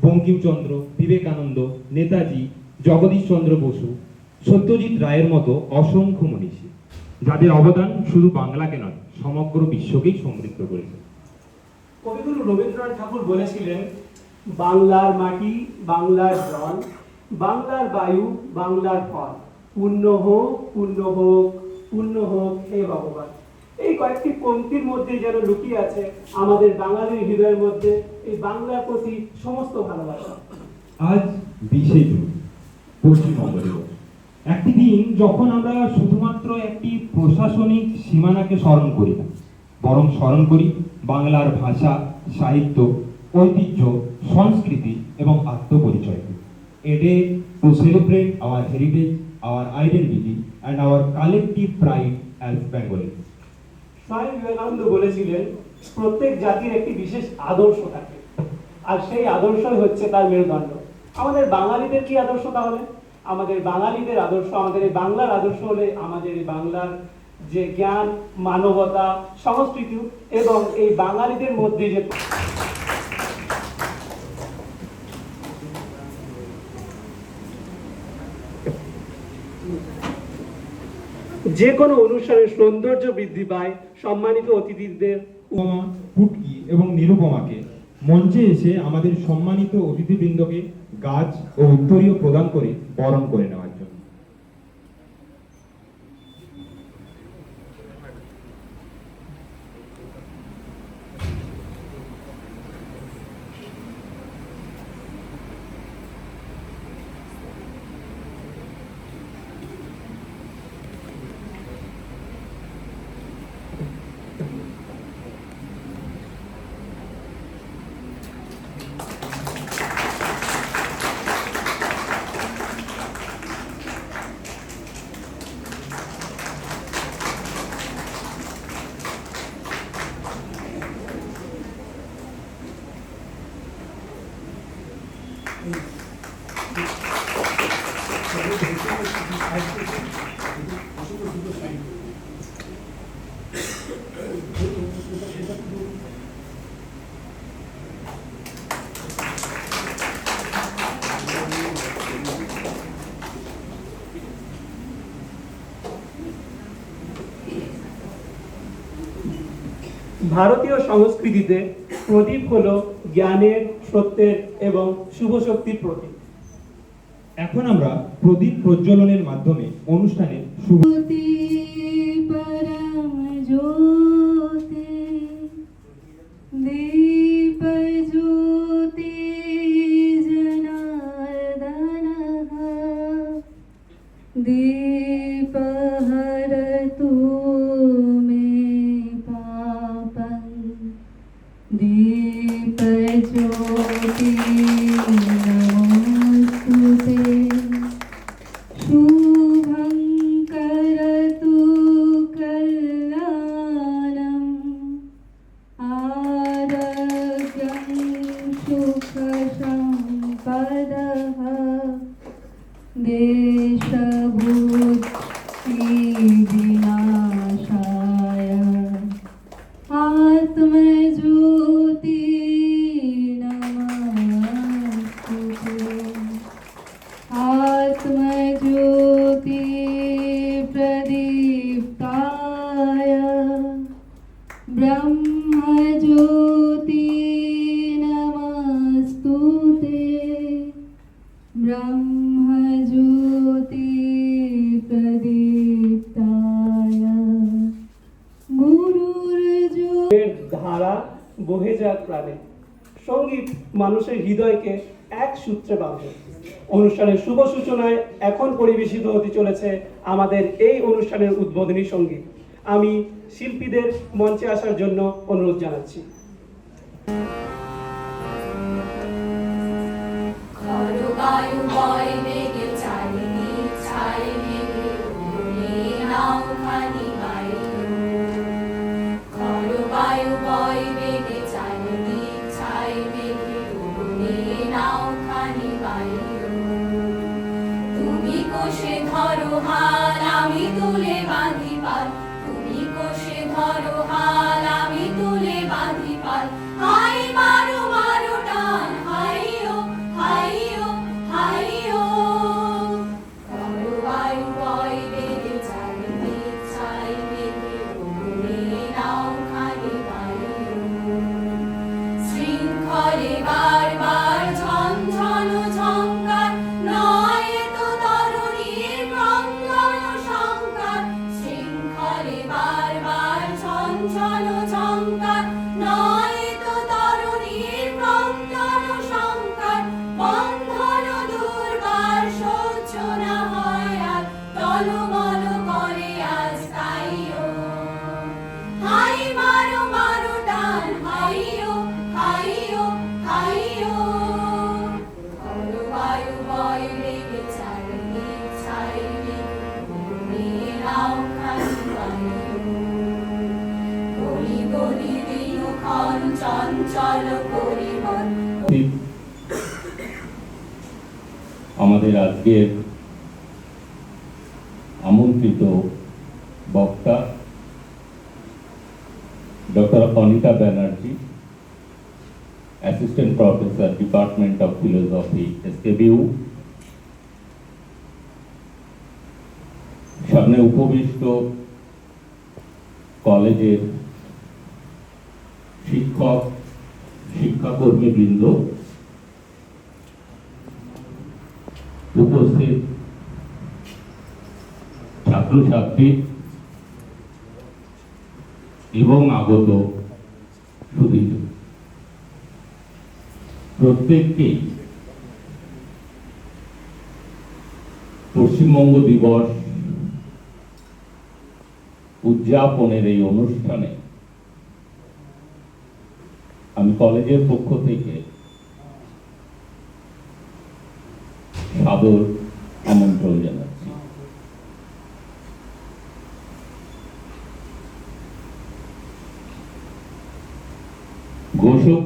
বঙ্কিমচন্দ্র, বিবেকানন্দ, নেতাজি, জগদীশ চন্দ্র বসু, সত্যজিৎ রায়ের মতো অসংখ্য মনীষী, যাদের অবদান শুধু বাংলাকে নয় সমগ্র বিশ্বকেই সমৃদ্ধ করেছে। কবিগুরু রবীন্দ্রনাথ ঠাকুর বলেছিলেন, বাংলার মাটি, বাংলার জল, বাংলার বায়ু, বাংলার ফল, পূর্ণ হোক, পূর্ণ হোক, পূর্ণ হোক হে ভগবান। এই কয়েকটি পংক্তির মধ্যে যেন লুকিয়ে আছে আমাদের বাঙালির হৃদয়ের মধ্যে এই বাংলার প্রতি সমস্ত ভালোবাসা। আজ 20শে জুন, পশ্চিমবঙ্গ দিবস। একটি দিন যখন আমরা শুধুমাত্র একটি প্রশাসনিক সীমানাকে স্মরণ করি না, বরং স্মরণ করি বাংলার ভাষা, সাহিত্য, ঐতিহ্য, সংস্কৃতি এবং আত্মপরিচয়কে। A day to celebrate our heritage, our identity and our collective pride as Bengalis. Swami Vivekananda বলেছিলেন, প্রত্যেক জাতির একটি বিশেষ আদর্শ থাকে, আর সেই আদর্শই হচ্ছে তার মেরুদণ্ড। আমাদের বাঙালিদের কি আদর্শ তাহলে? আমাদের বাঙালিদের আদর্শ, আমাদের এই বাংলার আদর্শ হলে আমাদের এই বাংলার যে জ্ঞান, মানবতা, সংস্কৃতি এবং এই বাঙালিদের মধ্যে যে কোনো অনুষ্ঠানের সৌন্দর্য বৃদ্ধি পায় সম্মানিত অতিথিদের। উপমা, ফুটকি এবং নিরুপমাকে মঞ্চে এসে আমাদের সম্মানিত অতিথিবৃন্দকে গাছ ও উত্তরীয় প্রদান করে বরণ করে নেওয়ার জন্য। ভারতীয় সংস্কৃতিতে প্রদীপ হলো জ্ঞানের, সত্যের এবং শুভ শক্তির প্রতীক। এখন আমরা প্রদীপ প্রজ্বলনের মাধ্যমে অনুষ্ঠানের শুভ दीपहरतु मे पापं दीपज्योति नमोस्तुते शुभं करतु कल्याणम् आरोग्यं सुखसम्पदः देशभूतिविनाशाय आत्मज्योति नमोस्तुते आत्मज्योति प्रदीप्ताय ब्रह्मज्योति नमोस्तुते ब्रह्मज्योति प्रदीप्ताय गुरुर्ज्योति ধারা বহে যাক প্রাণে। সঙ্গীত মানুষের হৃদয়কে এক সূত্রে বাঁধে। অনুষ্ঠানের শুভ সূচনায় এখন পরিবেশিত হতে চলেছে আমাদের এই অনুষ্ঠানের উদ্বোধনী সঙ্গীত। আমি শিল্পীদের মঞ্চে আসার জন্য অনুরোধ জানাচ্ছি। বায়ু বয় বেগে চারিদিক ছাই মেঘে উড়ে নাও খানি বাইরে। খর বায়ু বয় বেগে চারিদিক ছাই মেঘে উড়ে নাও খানি বাইরে। তুমি কোষে ধরো হাল, আমি তুলে বাঁধি পাল। তুমি কোষে ধরো হাল, আমি তুলে বাঁধি পাল। হাই মারো মারো টান, হাই ও আমাদের আজকের আমন্ত্রিত বক্তা doctor Anita Banerjee, assistant professor, department of philosophy, SKBU। সামনে উপবিষ্ট কলেজের শিক্ষক, শিক্ষাকর্মী বৃন্দ, উপস্থিত ছাত্রছাত্রী এবং আগত সুধীর, প্রত্যেককেই পশ্চিমবঙ্গ দিবস উদযাপনের এই অনুষ্ঠানে আমি কলেজের পক্ষ থেকে সাদর আমন্ত্রণ জানাচ্ছি। ঘোষক